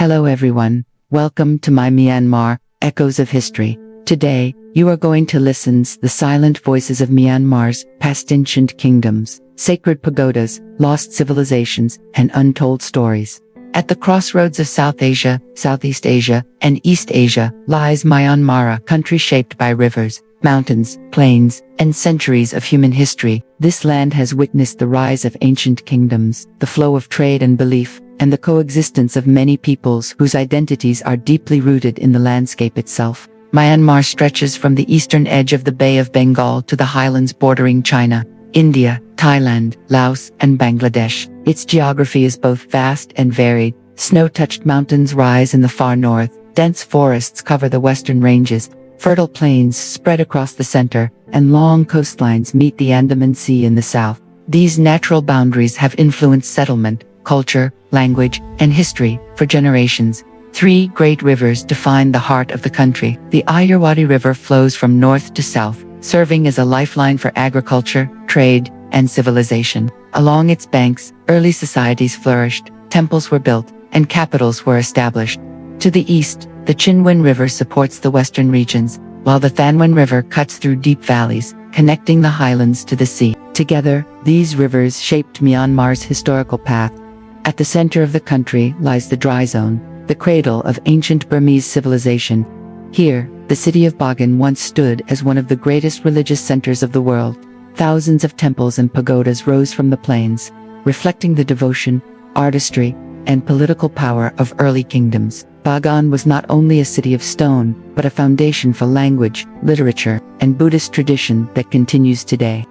Hello everyone, welcome to my Myanmar, Echoes of History. Today, you are going to listen to the silent voices of Myanmar's past ancient kingdoms, sacred pagodas, lost civilizations, and untold stories. At the crossroads of South Asia, Southeast Asia, and East Asia lies Myanmar, a country shaped by rivers, mountains, plains, and centuries of human history. This land has witnessed the rise of ancient kingdoms, the flow of trade and belief, and the coexistence of many peoples whose identities are deeply rooted in the landscape itself. Myanmar stretches from the eastern edge of the Bay of Bengal to the highlands bordering China, India, Thailand, Laos, and Bangladesh. Its geography is both vast and varied. Snow-touched mountains rise in the far north, dense forests cover the western ranges, fertile plains spread across the center, and long coastlines meet the Andaman Sea in the south. These natural boundaries have influenced settlement, culture, language, and history for generations. Three great rivers define the heart of the country. The Ayeyarwaddyriver flows from north to south, serving as a lifeline for agriculture, trade, and civilization. Along its banks, early societies flourished, temples were built, and capitals were established. To the east, the Chinwen River supports the western regions, while the Thanwen River cuts through deep valleys, connecting the highlands to the sea. Together, these rivers shaped Myanmar's historical path. At the center of the country lies the Dry Zone, the cradle of ancient Burmese civilization. Here, the city of Bagan once stood as one of the greatest religious centers of the world. Thousands of temples and pagodas rose from the plains, reflecting the devotion, artistry, and political power of early kingdoms. Bagan was not only a city of stone, but a foundation for language, literature, and Buddhist tradition that continues today.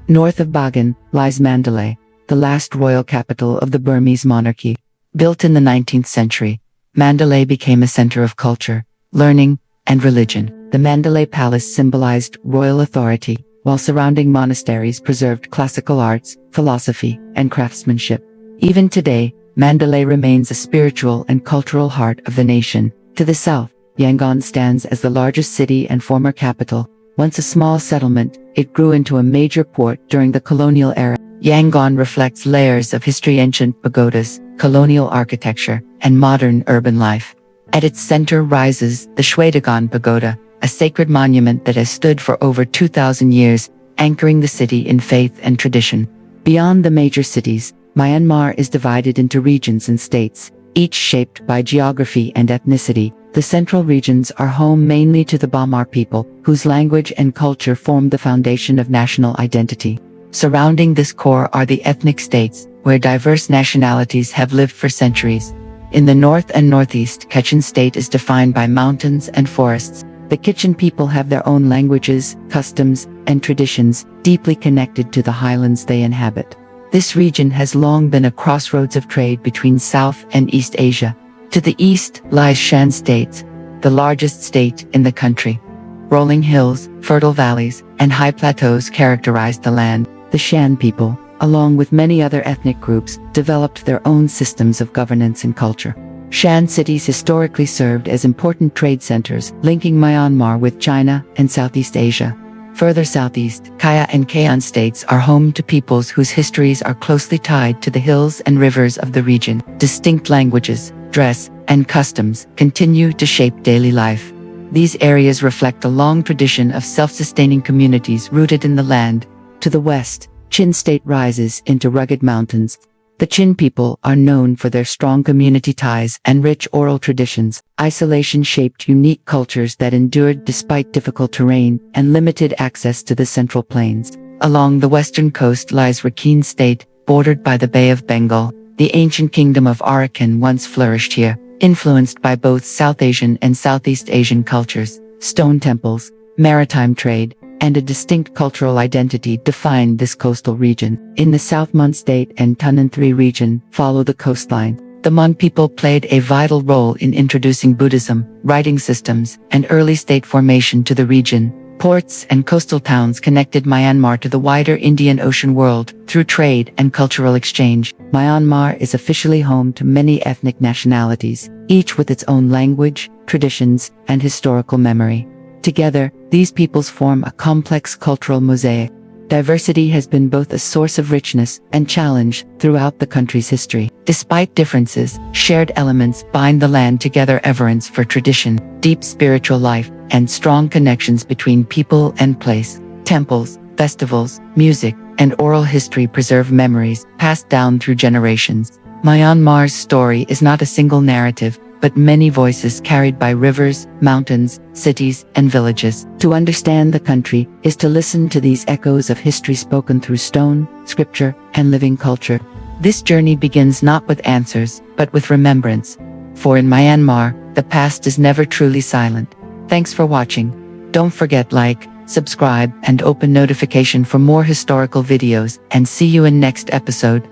North of Bagan lies Mandalay, the last royal capital of the Burmese monarchy. Built in the 19th century, Mandalay became a center of culture, learning, and religion. The Mandalay Palace symbolized royal authority, while surrounding monasteries preserved classical arts, philosophy, and craftsmanship. Even today, Mandalay remains a spiritual and cultural heart of the nation. To the south, Yangon stands as the largest city and former capital. Once a small settlement, it grew into a major port during the colonial era. Yangon reflects layers of history: ancient pagodas, colonial architecture, and modern urban life. At its center rises the Shwedagon Pagoda, a sacred monument that has stood for over 2,000 years, anchoring the city in faith and tradition. Beyond the major cities, Myanmar is divided into regions and states, each shaped by geography and ethnicity. The central regions are home mainly to the Bamar people, whose language and culture form the foundation of national identity. Surrounding this core are the ethnic states, where diverse nationalities have lived for centuries. In the north and northeast, Kachin State is defined by mountains and forests. The Kachin people have their own languages, customs, and traditions, deeply connected to the highlands they inhabit. This region has long been a crossroads of trade between South and East Asia. To the east lies Shan State, the largest state in the country. Rolling hills, fertile valleys, and high plateaus characterize the land. The Shan people, along with many other ethnic groups, developed their own systems of governance and culture. Shan cities historically served as important trade centers, linking Myanmar with China and Southeast Asia. Further southeast, Kaya and Kayon states are home to peoples whose histories are closely tied to the hills and rivers of the region. Distinct languages, dress, and customs continue to shape daily life. These areas reflect a long tradition of self-sustaining communities rooted in the land. To the west, Chin State rises into rugged mountains. The Chin people are known for their strong community ties and rich oral traditions. Isolation shaped unique cultures that endured despite difficult terrain and limited access to the central plains. Along the western coast lies Rakhine State, bordered by the Bay of Bengal. The ancient kingdom of Arakan once flourished here, influenced by both South Asian and Southeast Asian cultures. Stone temples, maritime trade, and a distinct cultural identity define this coastal region. In the South, Mon State and Tunan III region follow the coastline. The Mon people played a vital role in introducing Buddhism, writing systems, and early state formation to the region. Ports and coastal towns connected Myanmar to the wider Indian Ocean world through trade and cultural exchange. Myanmar is officially home to many ethnic nationalities, each with its own language, traditions, and historical memory. Together, these peoples form a complex cultural mosaic. Diversity has been both a source of richness and challenge throughout the country's history. Despite differences, shared elements bind the land together: reverence for tradition, deep spiritual life, and strong connections between people and place. Temples, festivals, music, and oral history preserve memories passed down through generations. Myanmar's story is not a single narrative, but many voices carried by rivers, mountains, cities, and villages. To understand the country is to listen to these echoes of history spoken through stone, scripture, and living culture. This journey begins not with answers, but with remembrance. For in Myanmar, the past is never truly silent. Thanks for watching. Don't forget like, subscribe, and open notification for more historical videos, and see you in next episode.